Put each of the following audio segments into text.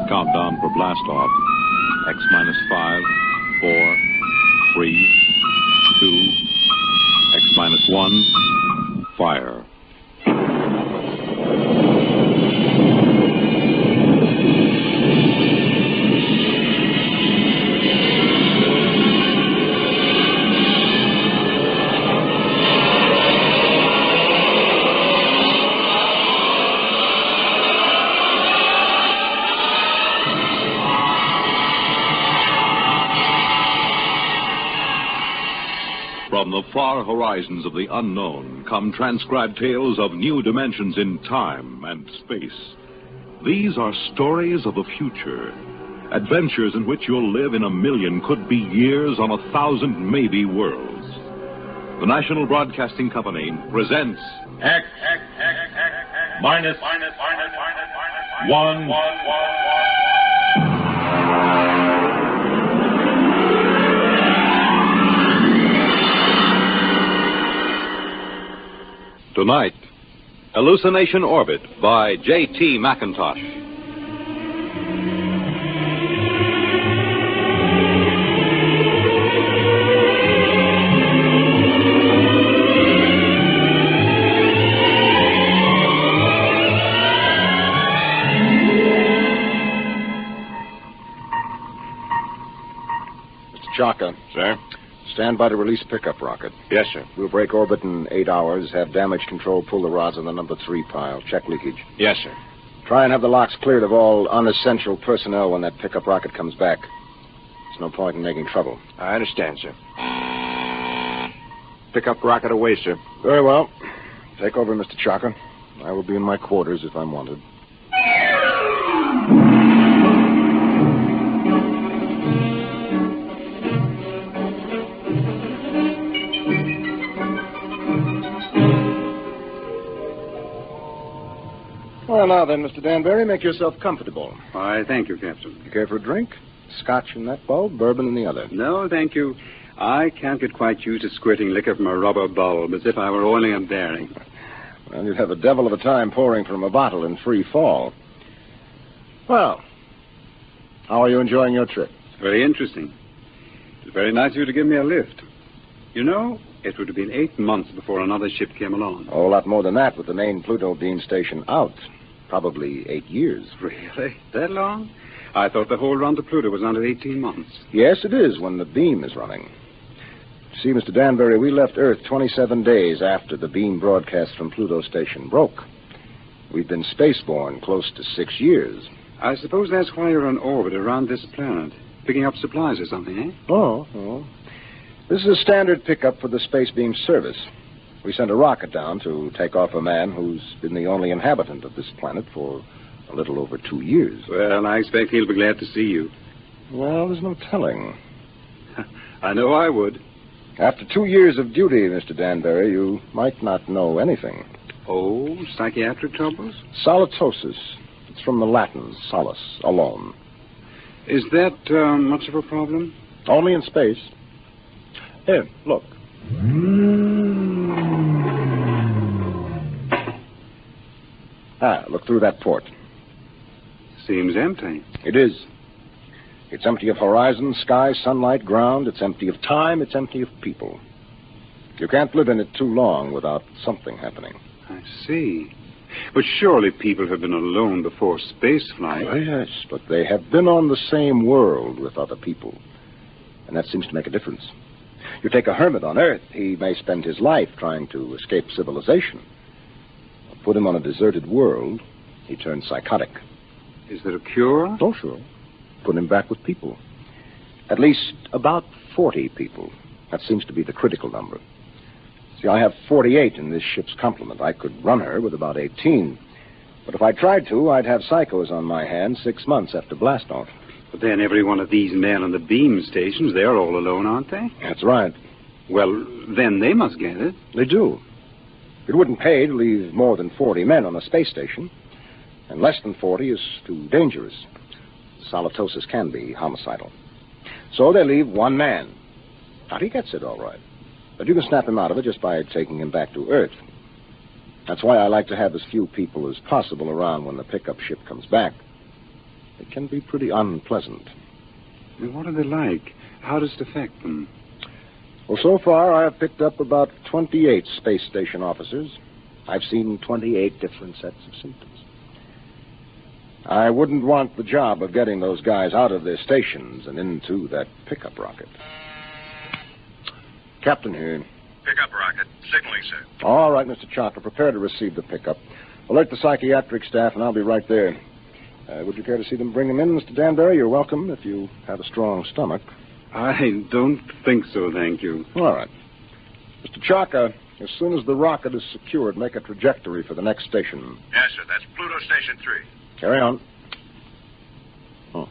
Countdown for blast off. X minus 5, 4, 3, 2, X minus 1, fire. From the far horizons of the unknown come transcribed tales of new dimensions in time and space. These are stories of the future, adventures in which you'll live in a million, could be years, on 1,000 maybe worlds. The National Broadcasting Company presents X minus 1. Tonight, Hallucination Orbit by J.T. MacIntosh. Mr. Chaka. Sir? Stand by to release pickup rocket. Yes, sir. We'll break orbit in 8 hours, have damage control pull the rods on the number 3 pile. Check leakage. Yes, sir. Try and have the locks cleared of all unessential personnel when that pickup rocket comes back. There's no point in making trouble. I understand, sir. Pickup rocket away, sir. Very well. Take over, Mr. Chaka. I will be in my quarters if I'm wanted. Well, now then, Mr. Danbury, make yourself comfortable. Why, thank you, Captain. You care for a drink? Scotch in that bulb, bourbon in the other. No, thank you. I can't get quite used to squirting liquor from a rubber bulb as if I were oiling a bearing. Well, you'd have a devil of a time pouring from a bottle in free fall. Well, how are you enjoying your trip? It's very interesting. It's very nice of you to give me a lift. You know, it would have been 8 months before another ship came along. Oh, a lot more than that with the main Pluto beam station out. Probably 8 years. Really? That long? I thought the whole run to Pluto was under 18 months. Yes, it is when the beam is running. See, Mr. Danbury, we left Earth 27 days after the beam broadcast from Pluto station broke. We've been spaceborne close to 6 years. I suppose that's why you're on orbit around this planet, picking up supplies or something, eh? Oh. This is a standard pickup for the space beam service. We sent a rocket down to take off a man who's been the only inhabitant of this planet for a little over 2 years. Well, I expect he'll be glad to see you. Well, there's no telling. I know I would. After 2 years of duty, Mr. Danbury, you might not know anything. Oh, psychiatric troubles? Solitosis. It's from the Latin, solace, alone. Is that much of a problem? Only in space. Here, look. Look through that port. Seems empty. It is. It's empty of horizon, sky, sunlight, ground. It's empty of time. It's empty of people. You can't live in it too long without something happening. I see. But surely people have been alone before spaceflight. Oh, yes, but they have been on the same world with other people. And that seems to make a difference. You take a hermit on Earth, he may spend his life trying to escape civilization. Put him on a deserted world, he turns psychotic. Is there a cure? Oh, sure. Put him back with people. At least about 40 people. That seems to be the critical number. See, I have 48 in this ship's complement. I could run her with about 18. But if I tried to, I'd have psychos on my hands 6 months after blastoff. But then every one of these men on the beam stations, they're all alone, aren't they? That's right. Well, then they must get it. They do. It wouldn't pay to leave more than 40 men on a space station. And less than 40 is too dangerous. Solitosis can be homicidal. So they leave one man. Now, he gets it all right. But you can snap him out of it just by taking him back to Earth. That's why I like to have as few people as possible around when the pickup ship comes back. It can be pretty unpleasant. What are they like? How does it affect them? Well, so far I have picked up about 28 space station officers. I've seen 28 different sets of symptoms. I wouldn't want the job of getting those guys out of their stations and into that pickup rocket. Captain here. Pickup rocket. Signaling, sir. All right, Mr. Chalker, prepare to receive the pickup. Alert the psychiatric staff, and I'll be right there. Would you care to see them bring him in, Mr. Danbury? You're welcome if you have a strong stomach. I don't think so, thank you. All right. Mr. Chalker, as soon as the rocket is secured, make a trajectory for the next station. Yes, sir. That's Pluto Station 3. Carry on. Oh.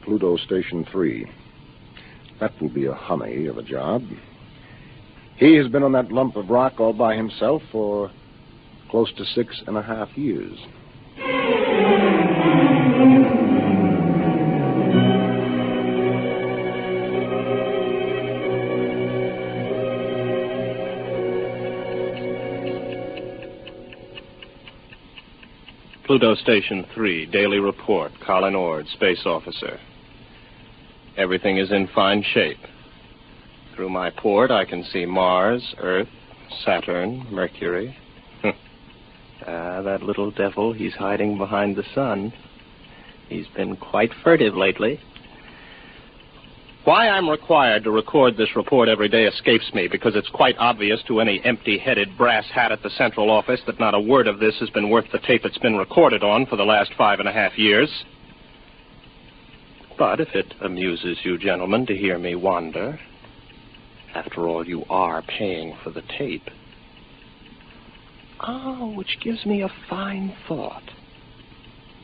Pluto Station 3. That will be a hummy of a job. He has been on that lump of rock all by himself for close to 6.5 years. Pluto Station 3, daily report. Colin Ord, space officer. Everything is in fine shape. Through my port, I can see Mars, Earth, Saturn, Mercury. That little devil, he's hiding behind the sun. He's been quite furtive lately. Why I'm required to record this report every day escapes me, because it's quite obvious to any empty-headed brass hat at the central office that not a word of this has been worth the tape it's been recorded on for the last 5.5 years. But if it amuses you gentlemen to hear me wander, after all, you are paying for the tape. Oh, which gives me a fine thought.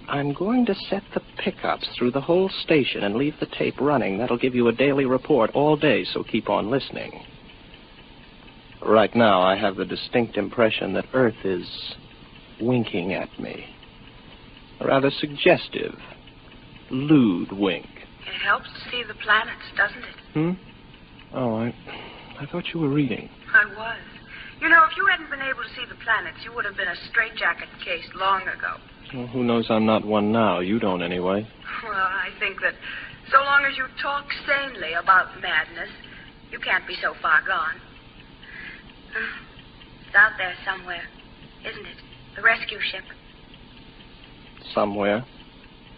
I'm going to set the pickups through the whole station and leave the tape running. That'll give you a daily report all day, so keep on listening. Right now, I have the distinct impression that Earth is winking at me. A rather suggestive, lewd wink. It helps to see the planets, doesn't it? Oh, I thought you were reading. I was. You know, if you hadn't been able to see the planets, you would have been a straitjacket case long ago. Well, who knows I'm not one now? You don't, anyway. Well, I think that so long as you talk sanely about madness, you can't be so far gone. It's out there somewhere, isn't it? The rescue ship. Somewhere.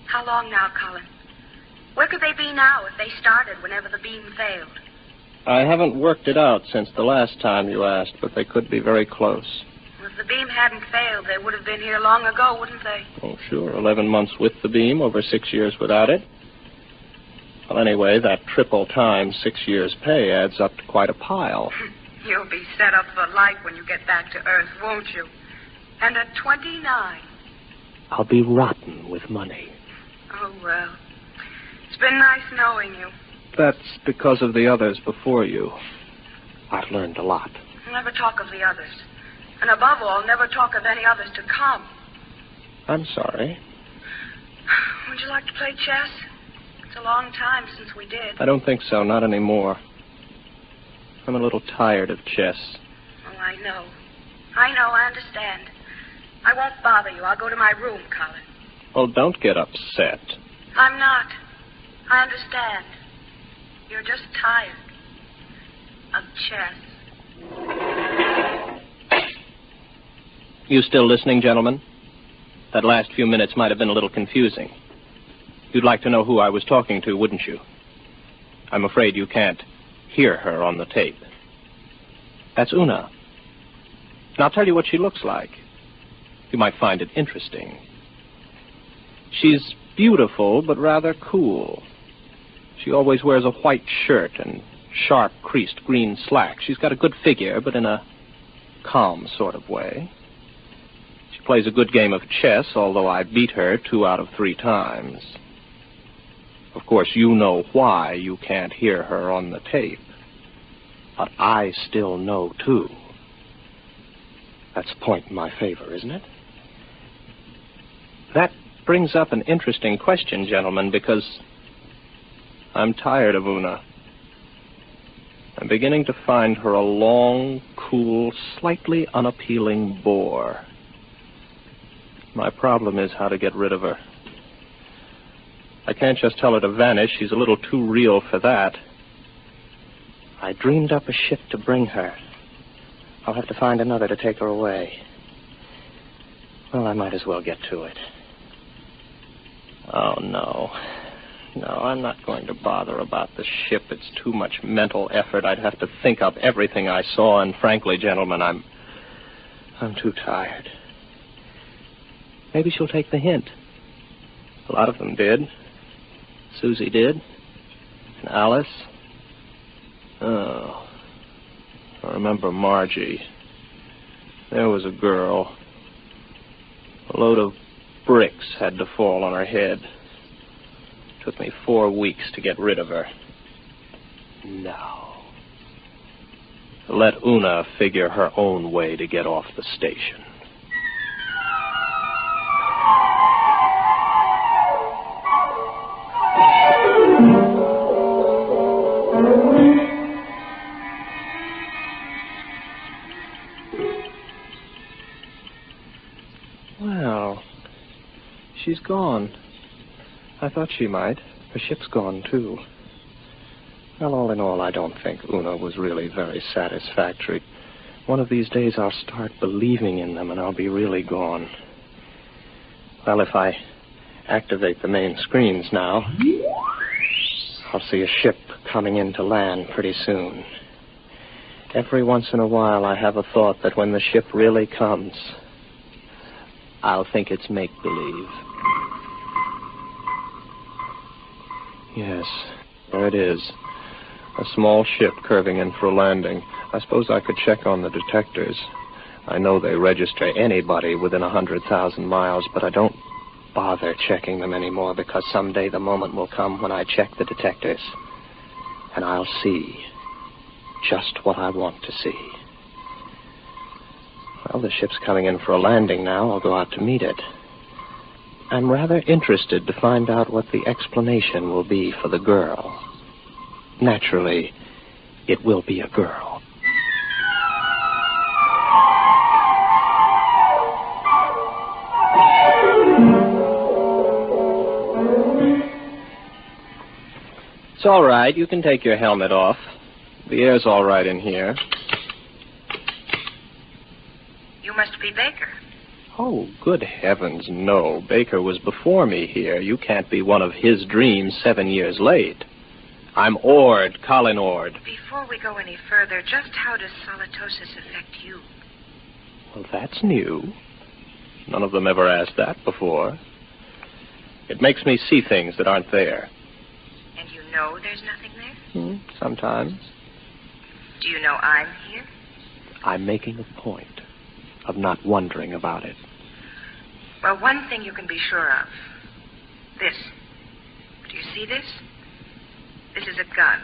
How long now, Colin? Where could they be now if they started whenever the beam failed? I haven't worked it out since the last time you asked, but they could be very close. Well, if the beam hadn't failed, they would have been here long ago, wouldn't they? Oh, sure. 11 months with the beam, over 6 years without it. Well, anyway, that triple times 6 years' pay adds up to quite a pile. You'll be set up for life when you get back to Earth, won't you? And at 29. I'll be rotten with money. Oh, well. It's been nice knowing you. That's because of the others before you. I've learned a lot. Never talk of the others. And above all, never talk of any others to come. I'm sorry. Would you like to play chess? It's a long time since we did. I don't think so, not anymore. I'm a little tired of chess. Oh, I know. I understand. I won't bother you. I'll go to my room, Colin. Well, don't get upset. I'm not. I understand. You're just tired of chess. You still listening, gentlemen? That last few minutes might have been a little confusing. You'd like to know who I was talking to, wouldn't you? I'm afraid you can't hear her on the tape. That's Una. And I'll tell you what she looks like. You might find it interesting. She's beautiful, but rather cool. She always wears a white shirt and sharp, creased green slacks. She's got a good figure, but in a calm sort of way. She plays a good game of chess, although I beat her 2 out of 3 times. Of course, you know why you can't hear her on the tape. But I still know, too. That's a point in my favor, isn't it? That brings up an interesting question, gentlemen, because I'm tired of Una. I'm beginning to find her a long, cool, slightly unappealing bore. My problem is how to get rid of her. I can't just tell her to vanish. She's a little too real for that. I dreamed up a ship to bring her. I'll have to find another to take her away. Well, I might as well get to it. Oh, no. No, I'm not going to bother about the ship. It's too much mental effort. I'd have to think up everything I saw, and frankly, gentlemen, I'm too tired. Maybe she'll take the hint. A lot of them did. Susie did. And Alice. Oh. I remember Margie. There was a girl. A load of bricks had to fall on her head. Took me 4 weeks to get rid of her. No. Let Una figure her own way to get off the station. Well, she's gone. I thought she might. Her ship's gone, too. Well, all in all, I don't think Una was really very satisfactory. One of these days I'll start believing in them, and I'll be really gone. Well, if I activate the main screens now, I'll see a ship coming in to land pretty soon. Every once in a while I have a thought that when the ship really comes, I'll think it's make-believe. Yes, there it is. A small ship curving in for a landing. I suppose I could check on the detectors. I know they register anybody within 100,000 miles, but I don't bother checking them anymore because someday the moment will come when I check the detectors. And I'll see just what I want to see. Well, the ship's coming in for a landing now. I'll go out to meet it. I'm rather interested to find out what the explanation will be for the girl. Naturally, it will be a girl. It's all right. You can take your helmet off. The air's all right in here. You must be Baker. Oh, good heavens, no. Baker was before me here. You can't be one of his dreams 7 years late. I'm Ord, Colin Ord. Before we go any further, just how does solitosis affect you? Well, that's new. None of them ever asked that before. It makes me see things that aren't there. And you know there's nothing there? Sometimes. Do you know I'm here? I'm making a point of not wondering about it. Well, one thing you can be sure of. This. Do you see this? This is a gun.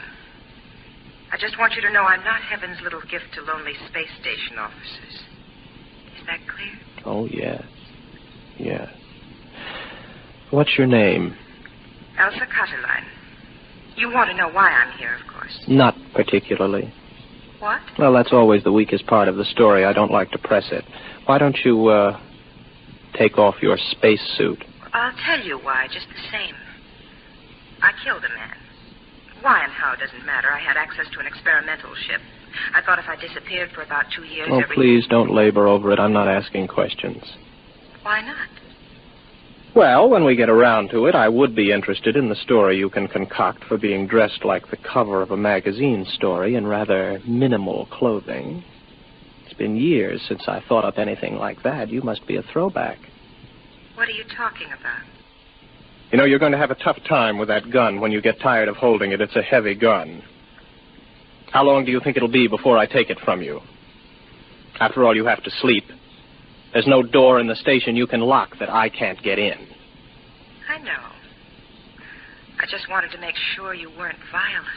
I just want you to know I'm not heaven's little gift to lonely space station officers. Is that clear? Oh, yes. Yes. What's your name? Elsa Cotterline. You want to know why I'm here, of course. Not particularly. What? Well, that's always the weakest part of the story. I don't like to press it. Why don't you, take off your space suit? I'll tell you why, just the same. I killed a man. Why and how doesn't matter. I had access to an experimental ship. I thought if I disappeared for about 2 years... Oh, please don't labor over it. I'm not asking questions. Why not? Well, when we get around to it, I would be interested in the story you can concoct for being dressed like the cover of a magazine story in rather minimal clothing. It's been years since I thought up anything like that. You must be a throwback. What are you talking about? You know, you're going to have a tough time with that gun when you get tired of holding it. It's a heavy gun. How long do you think it'll be before I take it from you? After all, you have to sleep. There's no door in the station you can lock that I can't get in. I know. I just wanted to make sure you weren't violent.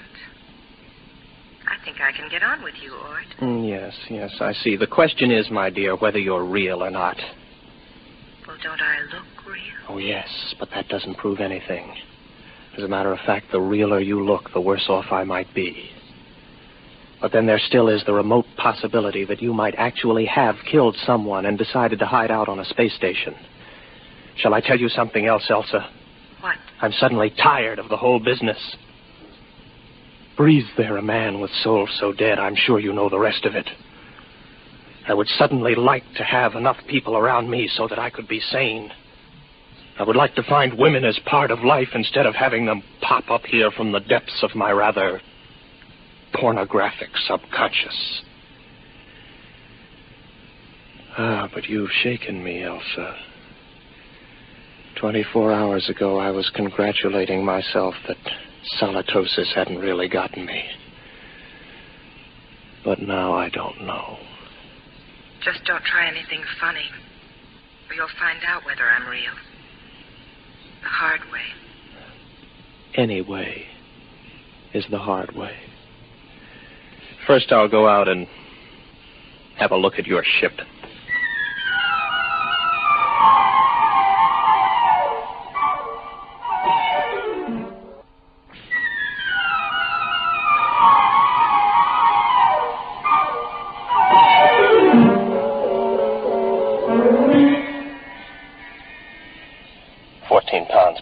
I think I can get on with you, Ord. Yes, I see. The question is, my dear, whether you're real or not. Well, don't I look real? Oh, yes, but that doesn't prove anything. As a matter of fact, the realer you look, the worse off I might be. But then there still is the remote possibility that you might actually have killed someone and decided to hide out on a space station. Shall I tell you something else, Elsa? What? I'm suddenly tired of the whole business. Breathes there a man with soul so dead, I'm sure you know the rest of it. I would suddenly like to have enough people around me so that I could be sane. I would like to find women as part of life instead of having them pop up here from the depths of my rather pornographic subconscious. But you've shaken me, Elsa. 24 hours ago, I was congratulating myself that salatosis hadn't really gotten me. But now I don't know. Just don't try anything funny, or you'll find out whether I'm real. The hard way. Any way is the hard way. First, I'll go out and have a look at your ship.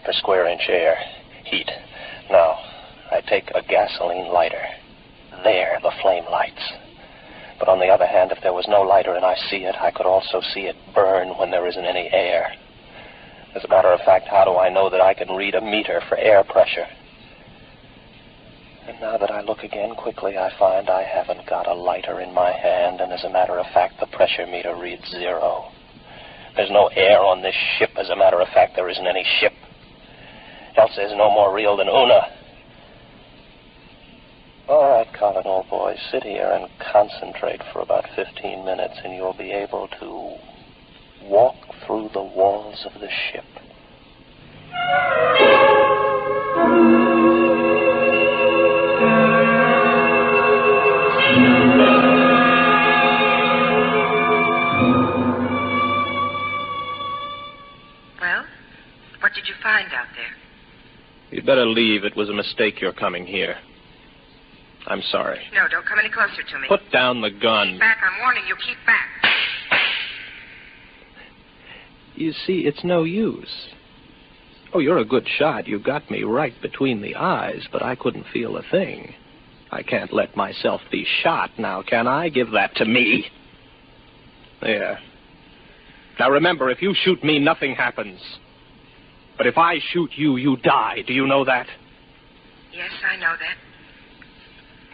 Per square inch air. Heat. Now, I take a gasoline lighter. There, the flame lights. But on the other hand, if there was no lighter and I see it, I could also see it burn when there isn't any air. As a matter of fact, how do I know that I can read a meter for air pressure? And now that I look again quickly, I find I haven't got a lighter in my hand, and as a matter of fact, the pressure meter reads 0. There's no air on this ship. As a matter of fact, there isn't any ship. Elsa is no more real than Una. All right, Colin, old boy, sit here and concentrate for about 15 minutes, and you'll be able to walk through the walls of the ship. Well, what did you find out there? You'd better leave. It was a mistake your coming here. I'm sorry. No, don't come any closer to me. Put down the gun. Keep back. I'm warning you. Keep back. You see, it's no use. Oh, you're a good shot. You got me right between the eyes, but I couldn't feel a thing. I can't let myself be shot now, can I? Give that to me. There. Now remember, if you shoot me, nothing happens. But if I shoot you, you die. Do you know that? Yes, I know that.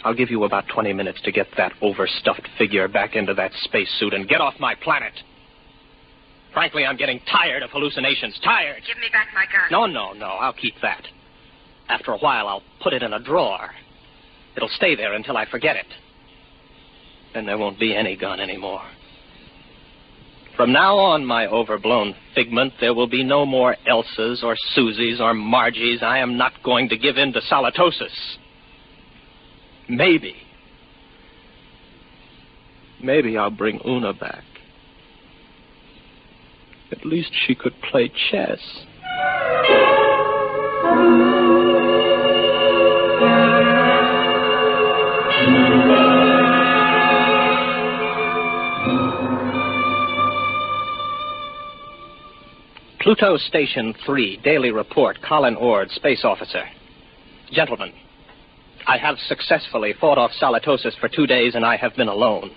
I'll give you about 20 minutes to get that overstuffed figure back into that spacesuit and get off my planet. Frankly, I'm getting tired of hallucinations. Tired. Give me back my gun. No. I'll keep that. After a while, I'll put it in a drawer. It'll stay there until I forget it. Then there won't be any gun anymore. From now on, my overblown figment, there will be no more Elsas or Susies or Margies. I am not going to give in to salatosis. Maybe I'll bring Una back. At least she could play chess. Pluto Station 3, Daily Report, Colin Ord, Space Officer. Gentlemen, I have successfully fought off salatosis for 2 days, and I have been alone.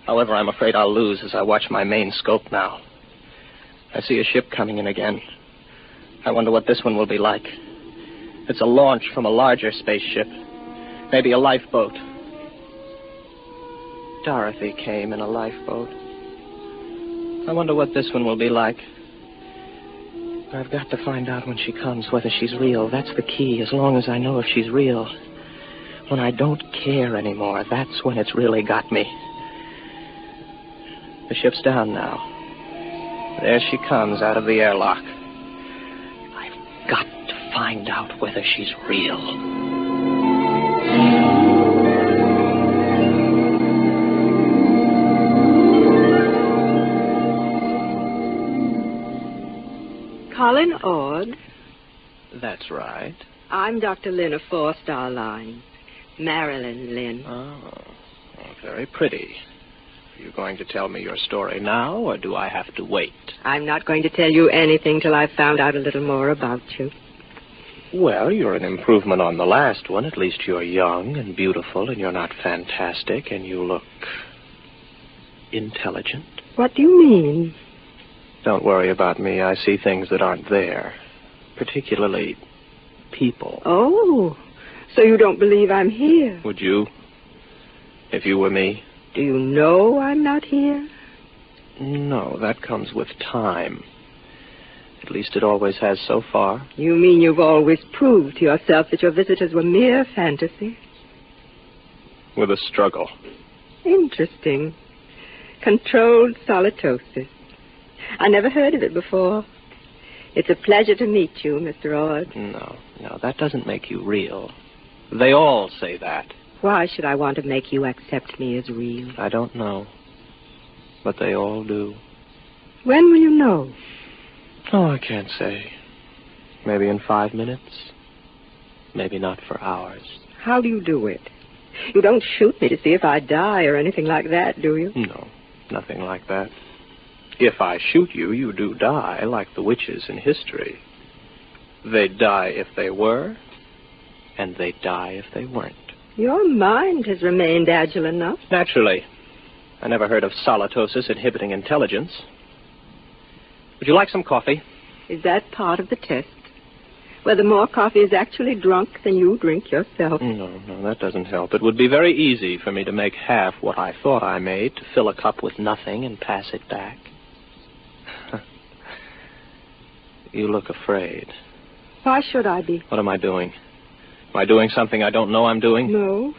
However, I'm afraid I'll lose as I watch my main scope now. I see a ship coming in again. I wonder what this one will be like. It's a launch from a larger spaceship. Maybe a lifeboat. Dorothy came in a lifeboat. I wonder what this one will be like. I've got to find out when she comes whether she's real. That's the key, as long as I know if she's real. When I don't care anymore, that's when it's really got me. The ship's down now. There she comes out of the airlock. I've got to find out whether she's real. Colin Ord. That's right. I'm Dr. Lynn of 4-Star Line. Marilyn Lynn. Oh, very pretty. Are you going to tell me your story now, or do I have to wait? I'm not going to tell you anything till I've found out a little more about you. Well, you're an improvement on the last one. At least you're young and beautiful, and you're not fantastic, and you look intelligent. What do you mean? Don't worry about me. I see things that aren't there, particularly people. Oh, so you don't believe I'm here? Would you, if you were me? Do you know I'm not here? No, that comes with time. At least it always has so far. You mean you've always proved to yourself that your visitors were mere fantasy? With a struggle. Interesting. Controlled solitosis. I never heard of it before. It's a pleasure to meet you, Mr. Ord. No, that doesn't make you real. They all say that. Why should I want to make you accept me as real? I don't know. But they all do. When will you know? Oh, I can't say. Maybe in 5 minutes. Maybe not for hours. How do you do it? You don't shoot me to see if I die or anything like that, do you? No, nothing like that. If I shoot you, you do die, like the witches in history. They'd die if they were, and they'd die if they weren't. Your mind has remained agile enough. Naturally. I never heard of solitosis inhibiting intelligence. Would you like some coffee? Is that part of the test? Whether more coffee is actually drunk than you drink yourself? No, that doesn't help. It would be very easy for me to make half what I thought I made, to fill a cup with nothing and pass it back. You look afraid. Why should I be? What am I doing? Am I doing something I don't know I'm doing? No.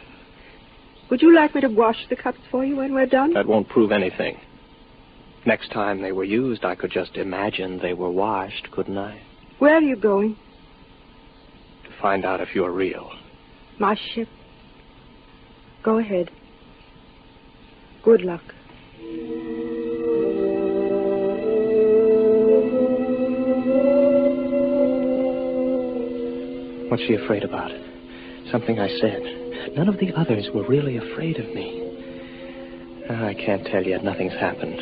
Would you like me to wash the cups for you when we're done? That won't prove anything. Next time they were used, I could just imagine they were washed, couldn't I? Where are you going? To find out if you're real. My ship. Go ahead. Good luck. What's she afraid about? Something I said. None of the others were really afraid of me. I can't tell yet. Nothing's happened.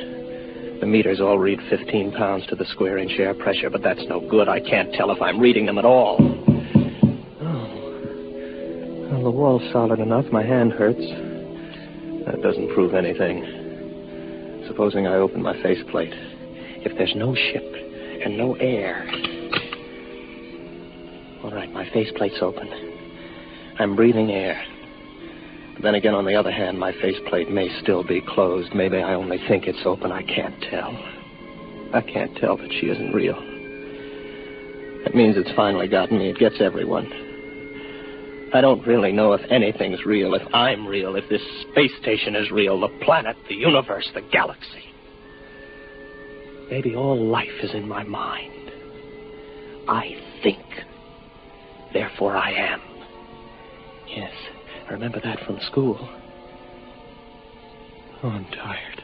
The meters all read 15 pounds to the square inch air pressure, but that's no good. I can't tell if I'm reading them at all. Oh. Well, the wall's solid enough. My hand hurts. That doesn't prove anything. Supposing I open my faceplate. If there's no ship and no air... All right, my faceplate's open. I'm breathing air. But then again, on the other hand, my faceplate may still be closed. Maybe I only think it's open. I can't tell. I can't tell that she isn't real. That means it's finally gotten me. It gets everyone. I don't really know if anything's real, if I'm real, if this space station is real, the planet, the universe, the galaxy. Maybe all life is in my mind. I think. Therefore I am. Yes, I remember that from school. Oh, I'm tired.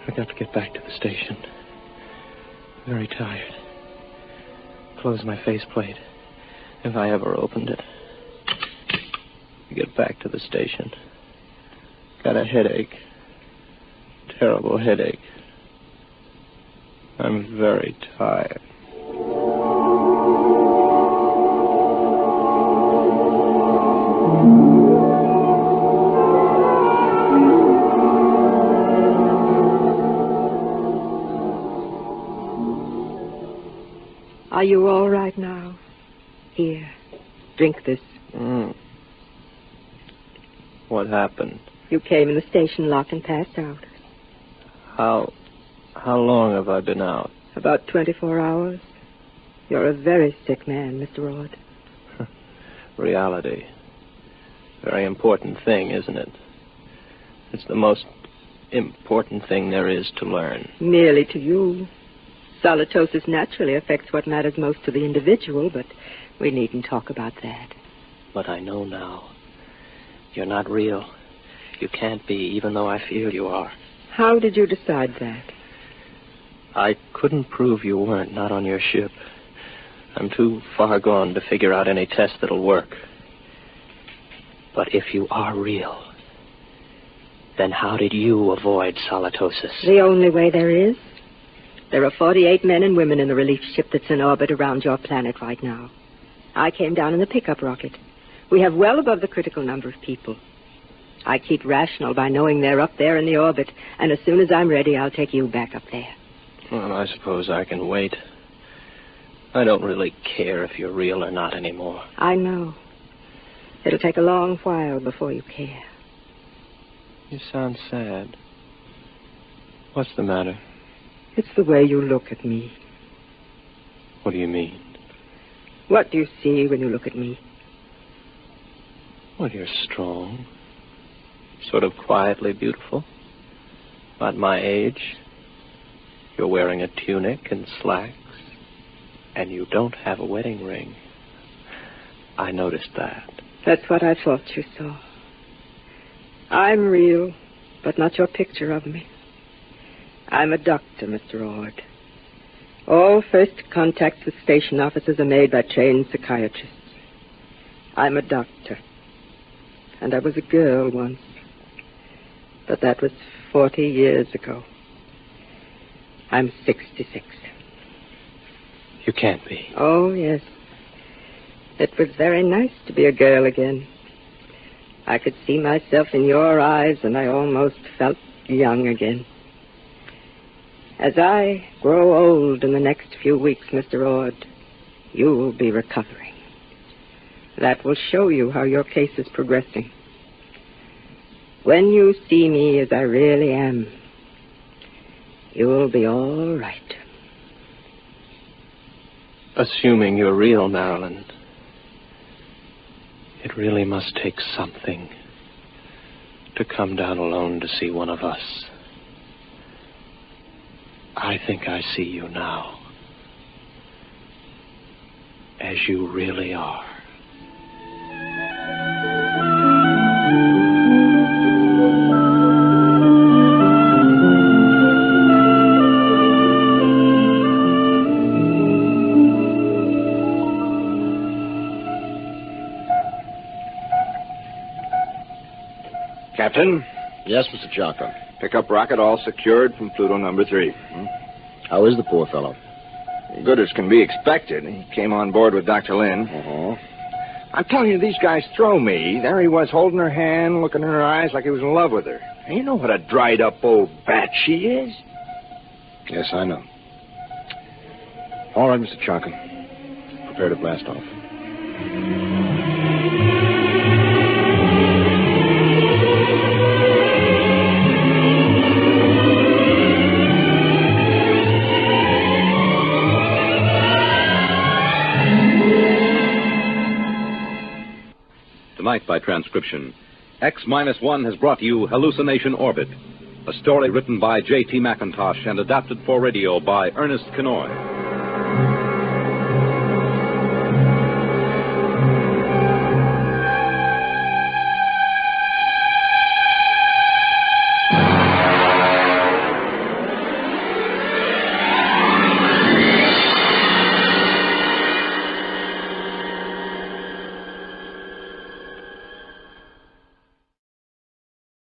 I got to get back to the station. Very tired. Close my faceplate, if I ever opened it. Get back to the station. Got a headache. Terrible headache. I'm very tired. Are you all right now? Here, drink this. What happened? You came in the station lock and passed out. How long have I been out? About 24 hours. You're a very sick man, Mr. Ord. Reality. Very important thing, isn't it? It's the most important thing there is to learn. Merely to you. Solitosis naturally affects what matters most to the individual, but we needn't talk about that. But I know now. You're not real. You can't be, even though I feel you are. How did you decide that? I couldn't prove you weren't, not on your ship. I'm too far gone to figure out any test that'll work. But if you are real, Then how did you avoid solitosis? The only way there is. There are 48 men and women in the relief ship that's in orbit around your planet right now. I came down in the pickup rocket. We have well above the critical number of people. I keep rational by knowing they're up there in the orbit, and as soon as I'm ready, I'll take you back up there. Well, I suppose I can wait. I don't really care if you're real or not anymore. I know. It'll take a long while before you care. You sound sad. What's the matter? It's the way you look at me. What do you mean? What do you see when you look at me? Well, you're strong. Sort of quietly beautiful. About my age. You're wearing a tunic and slacks. And you don't have a wedding ring. I noticed that. That's what I thought you saw. I'm real, but not your picture of me. I'm a doctor, Mr. Ord. All first contacts with station officers are made by trained psychiatrists. I'm a doctor. And I was a girl once. But that was 40 years ago. I'm 66. You can't be. Oh, yes. It was very nice to be a girl again. I could see myself in your eyes, and I almost felt young again. As I grow old in the next few weeks, Mr. Ord, you will be recovering. That will show you how your case is progressing. When you see me as I really am, you will be all right. Assuming you're real, Marilyn, it really must take something to come down alone to see one of us. I think I see you now, as you really are. Captain? Yes, Mr. Johnson. Pickup rocket all secured from Pluto number 3. How is the poor fellow? Good as can be expected. He came on board with Dr. Lynn. Uh-huh. I'm telling you, these guys throw me. There he was, holding her hand, looking in her eyes like he was in love with her. And you know what a dried-up old bat she is? Yes, I know. All right, Mr. Johnson. Prepare to blast off. Tonight, by transcription, X-1 has brought you Hallucination Orbit, a story written by J.T. MacIntosh and adapted for radio by Ernest Kinoy.